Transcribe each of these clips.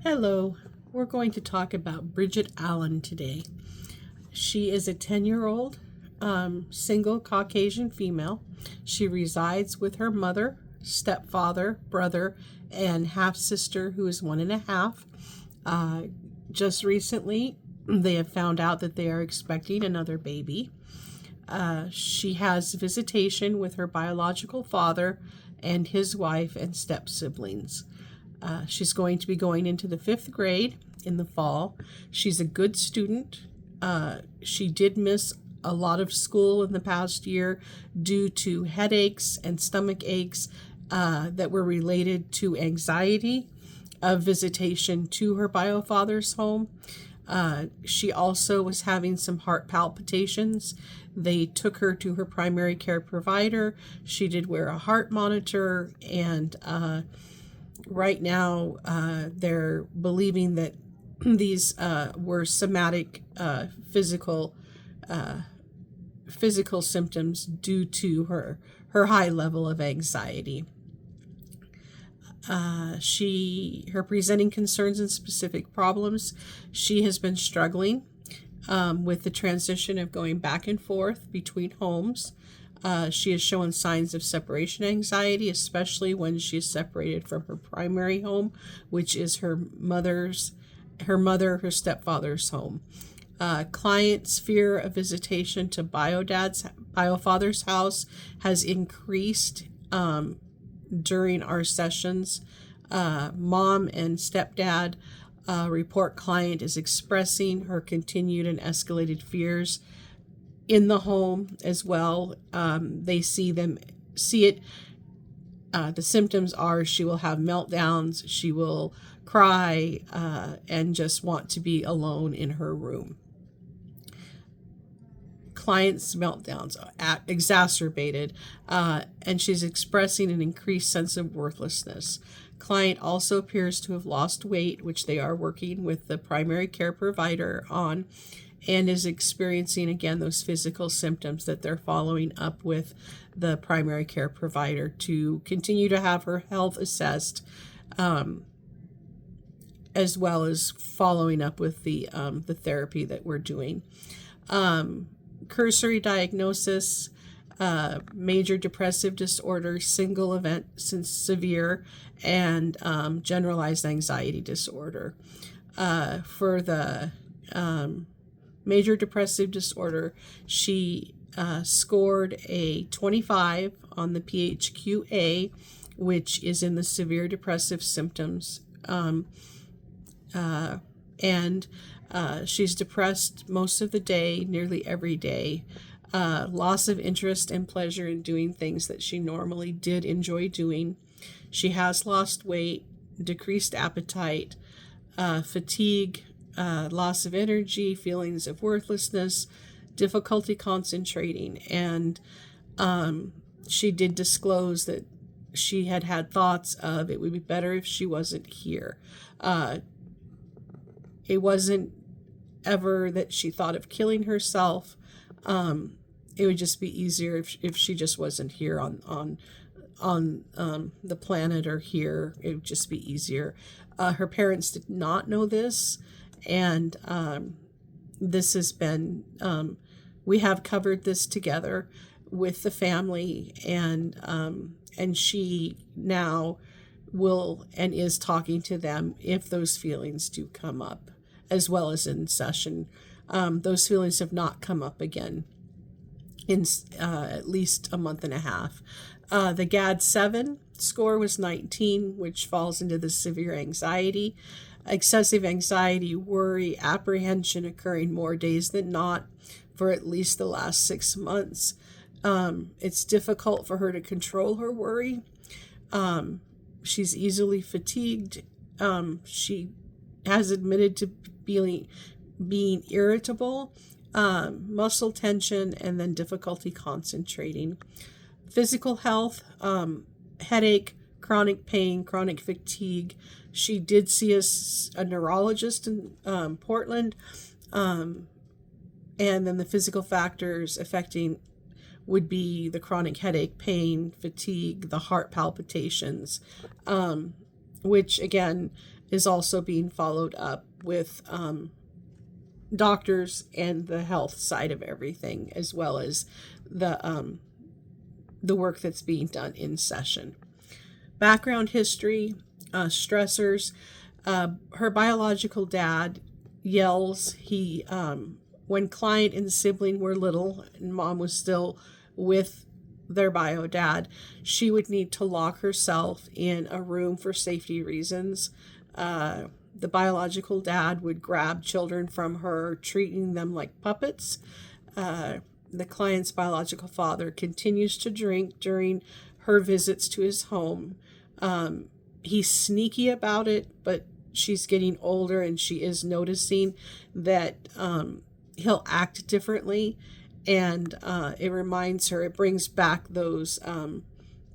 Hello, we're going to talk about Bridget Allen today. She is a 10-year-old single Caucasian female. She resides with her mother, stepfather, brother, and half sister, who is 1.5. Just recently, they have found out that they are expecting another baby. She has visitation with her biological father and his wife and step siblings. She's going to be going into the 5th grade in the fall. She's a good student. She did miss a lot of school in the past year due to headaches and stomach aches that were related to anxiety of visitation to her biofather's home. She also was having some heart palpitations. They took her to her primary care provider. She did wear a heart monitor, and right now they're believing that these were somatic physical symptoms due to her high level of anxiety. Her presenting concerns and specific problems. She has been struggling with the transition of going back and forth between homes. She has shown signs of separation anxiety, especially when she is separated from her primary home, which is her mother, her stepfather's home. Client's fear of visitation to biofather's house has increased during our sessions. Mom and stepdad report client is expressing her continued and escalated fears in the home as well. They see it. The symptoms are she will have meltdowns, she will cry, and just want to be alone in her room. Client's meltdowns are exacerbated, and she's expressing an increased sense of worthlessness. Client also appears to have lost weight, which they are working with the primary care provider on, and is experiencing again those physical symptoms that they're following up with the primary care provider to continue to have her health assessed, as well as following up with the therapy that we're doing. Cursory diagnosis: major depressive disorder, single event since severe, and generalized anxiety disorder. For the major depressive disorder, she scored a 25 on the PHQ-A, which is in the severe depressive symptoms. And she's depressed most of the day, nearly every day. Loss of interest and pleasure in doing things that she normally did enjoy doing. She has lost weight, decreased appetite, fatigue, loss of energy, feelings of worthlessness, difficulty concentrating, and she did disclose that she had thoughts of it would be better if she wasn't here. It wasn't ever that she thought of killing herself. It would just be easier if she just wasn't here on the planet or here. It would just be easier. Her parents did not know this, and this has been, we have covered this together with the family, and she now will and is talking to them if those feelings do come up, as well as in session. Those feelings have not come up again in at least a month and a half. The GAD-7 score was 19, which falls into the severe anxiety. Excessive anxiety, worry, apprehension occurring more days than not for at least the last 6 months. It's difficult for her to control her worry. She's easily fatigued. She has admitted to being irritable, muscle tension, and then difficulty concentrating. Physical health: headache, chronic pain, chronic fatigue. She did see a neurologist in Portland, and then the physical factors affecting would be the chronic headache, pain, fatigue, the heart palpitations, which again, is also being followed up with doctors and the health side of everything, as well as the work that's being done in session. Background history, stressors. Her biological dad yells. When client and sibling were little and mom was still with their bio dad, she would need to lock herself in a room for safety reasons. The biological dad would grab children from her, treating them like puppets. The client's biological father continues to drink during her visits to his home. He's sneaky about it, but she's getting older and she is noticing that he'll act differently. And it brings back those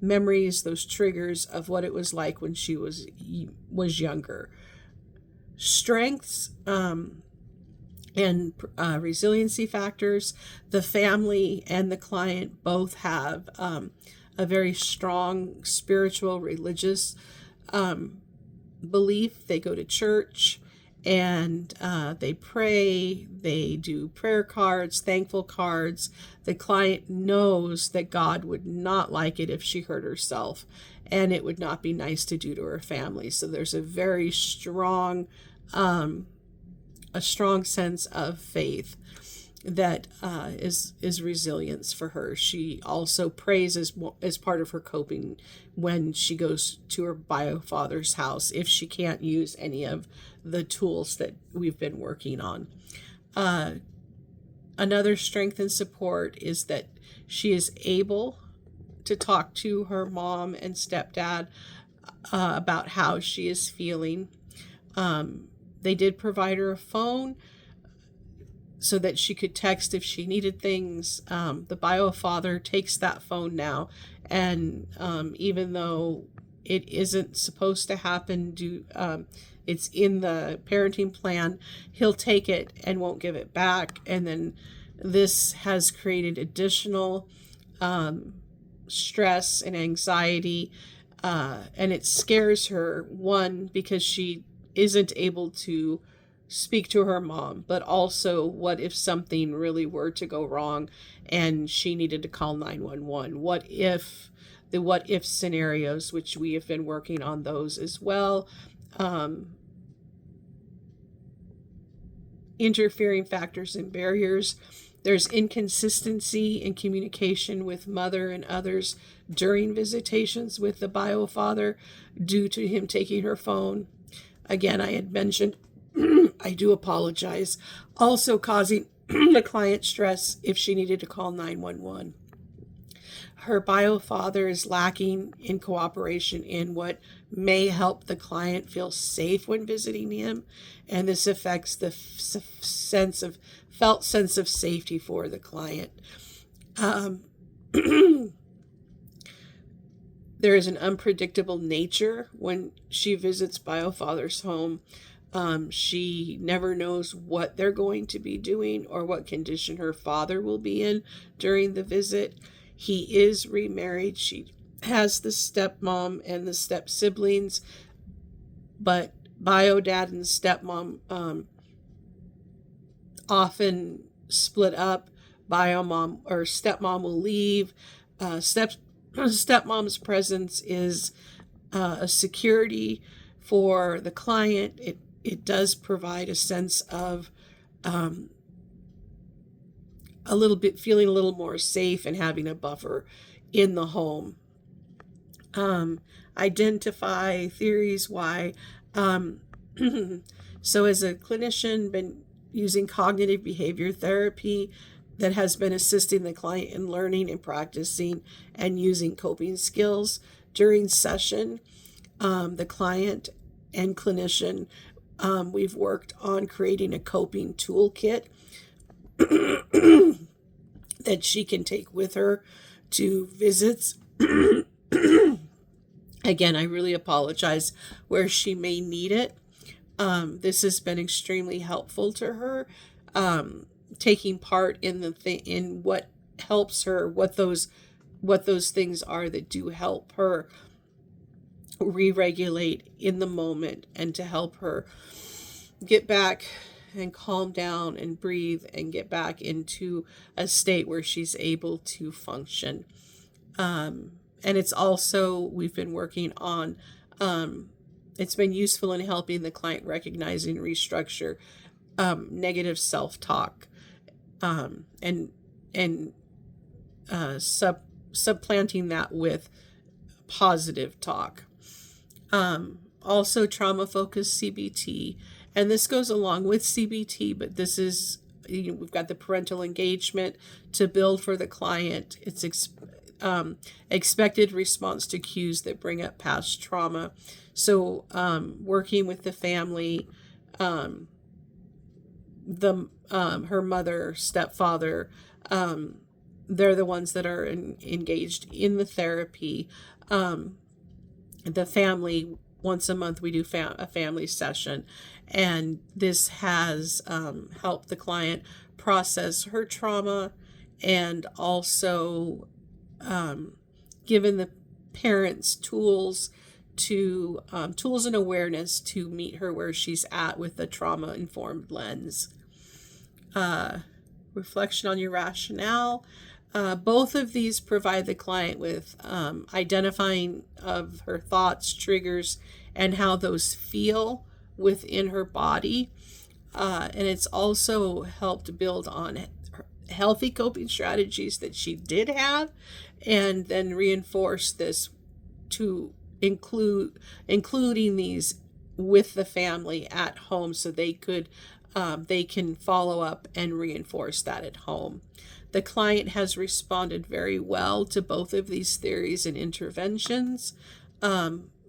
memories, those triggers of what it was like when she was younger. Strengths and resiliency factors. The family and the client both have a very strong spiritual, religious belief. They go to church and they pray. They do prayer cards, thankful cards. The client knows that God would not like it if she hurt herself, and it would not be nice to do to her family. So there's a very strong sense of faith that is resilience for her. She also prays as part of her coping when she goes to her bio father's house if she can't use any of the tools that we've been working on. Another strength and support is that she is able to talk to her mom and stepdad about how she is feeling. They did provide her a phone so that she could text if she needed things. The bio father takes that phone now, and even though it isn't supposed to happen, it's in the parenting plan, he'll take it and won't give it back. And then this has created additional stress and anxiety, and it scares her, one, because she isn't able to speak to her mom, but also what if something really were to go wrong and she needed to call 911? What if scenarios, which we have been working on those as well. Interfering factors and barriers. There's inconsistency in communication with mother and others during visitations with the bio father due to him taking her phone. Again, I had mentioned, I do apologize, also causing the client stress if she needed to call 911. Her bio father is lacking in cooperation in what may help the client feel safe when visiting him, and this affects the felt sense of safety for the client. There is an unpredictable nature when she visits bio father's home. She never knows what they're going to be doing or what condition her father will be in during the visit. He is remarried. She has the stepmom and the step siblings, but bio dad and stepmom often split up. Bio mom or stepmom will leave. Stepmom's presence is a security for the client. It does provide a sense of feeling a little more safe and having a buffer in the home. Identify theories why. So as a clinician, been using cognitive behavior therapy that has been assisting the client in learning and practicing and using coping skills during session. The client and clinician, we've worked on creating a coping toolkit that she can take with her to visits. Again, I really apologize where she may need it. This has been extremely helpful to her, taking part in in what helps her, what those things are that do help her re-regulate in the moment and to help her get back and calm down and breathe and get back into a state where she's able to function. And it's also, we've been working on, it's been useful in helping the client recognize and restructure negative self-talk, and supplanting that with positive talk. Also trauma-focused CBT, and this goes along with CBT, but this is, we've got the parental engagement to build for the client. It's expected response to cues that bring up past trauma. So working with the family, her mother, stepfather, they're the ones that are engaged in the therapy. The family, once a month we do a family session, and this has helped the client process her trauma, and also given the parents tools and awareness to meet her where she's at with a trauma-informed lens. Reflection on your rationale. Both of these provide the client with identifying of her thoughts, triggers, and how those feel within her body. And it's also helped build on healthy coping strategies that she did have, and then reinforce this to including these with the family at home, so they can follow up and reinforce that at home. The client has responded very well to both of these theories and interventions.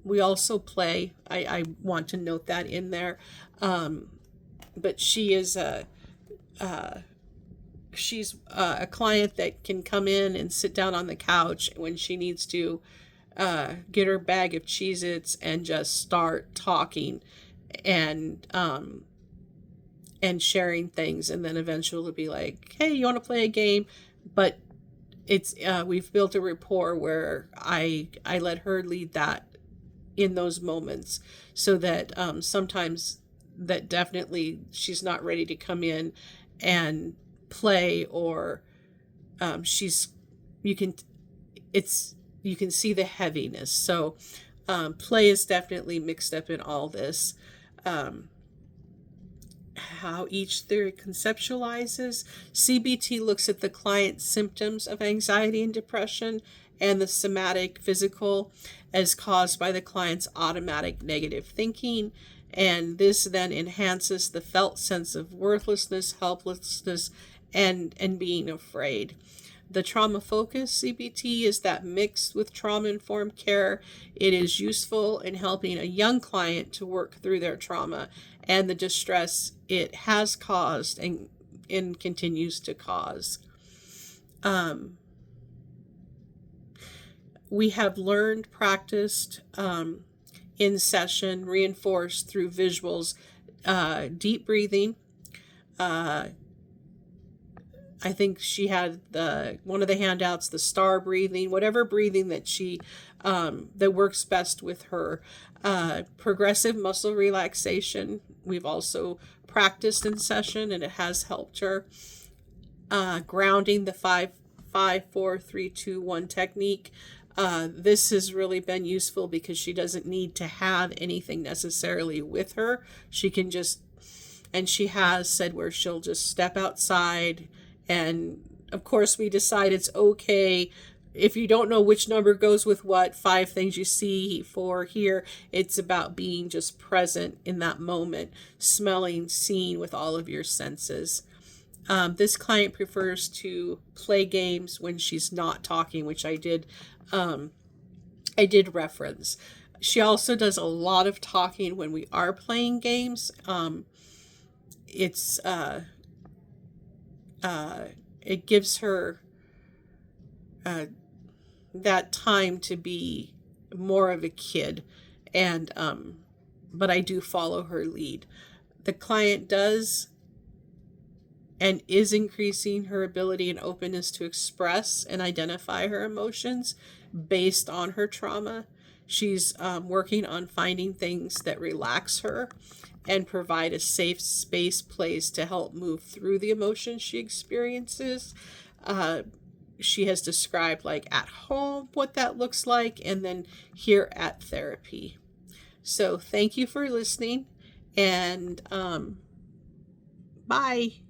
We also play. I want to note that in there. But she's a client that can come in and sit down on the couch when she needs to get her bag of Cheez-Its and just start talking and sharing things, and then eventually be like, hey, you want to play a game? But it's we've built a rapport where I let her lead that in those moments, so that sometimes that definitely she's not ready to come in and play, or you can see the heaviness. So play is definitely mixed up in all this. How each theory conceptualizes. CBT looks at the client's symptoms of anxiety and depression and the somatic physical as caused by the client's automatic negative thinking, and this then enhances the felt sense of worthlessness, helplessness, and being afraid. The trauma-focused CBT is that mixed with trauma-informed care. It is useful in helping a young client to work through their trauma and the distress it has caused and continues to cause. We have learned, practiced in session, reinforced through visuals, deep breathing. I think she had one of the handouts, the star breathing, whatever breathing that she that works best with her. Progressive muscle relaxation. We've also practiced in session, and it has helped her. Grounding, the 5-4-3-2-1 technique. This has really been useful because she doesn't need to have anything necessarily with her. She can just, and she has said where she'll just step outside. And of course, we decide it's okay if you don't know which number goes with what, 5 things you see, 4 here. It's about being just present in that moment, smelling, seeing with all of your senses. This client prefers to play games when she's not talking, which I did reference. She also does a lot of talking when we are playing games. It gives her that time to be more of a kid, and but I do follow her lead. The client does and is increasing her ability and openness to express and identify her emotions based on her trauma. She's working on finding things that relax her and provide a safe space place to help move through the emotions she experiences. She has described, like, at home what that looks like, and then here at therapy. So thank you for listening, and bye.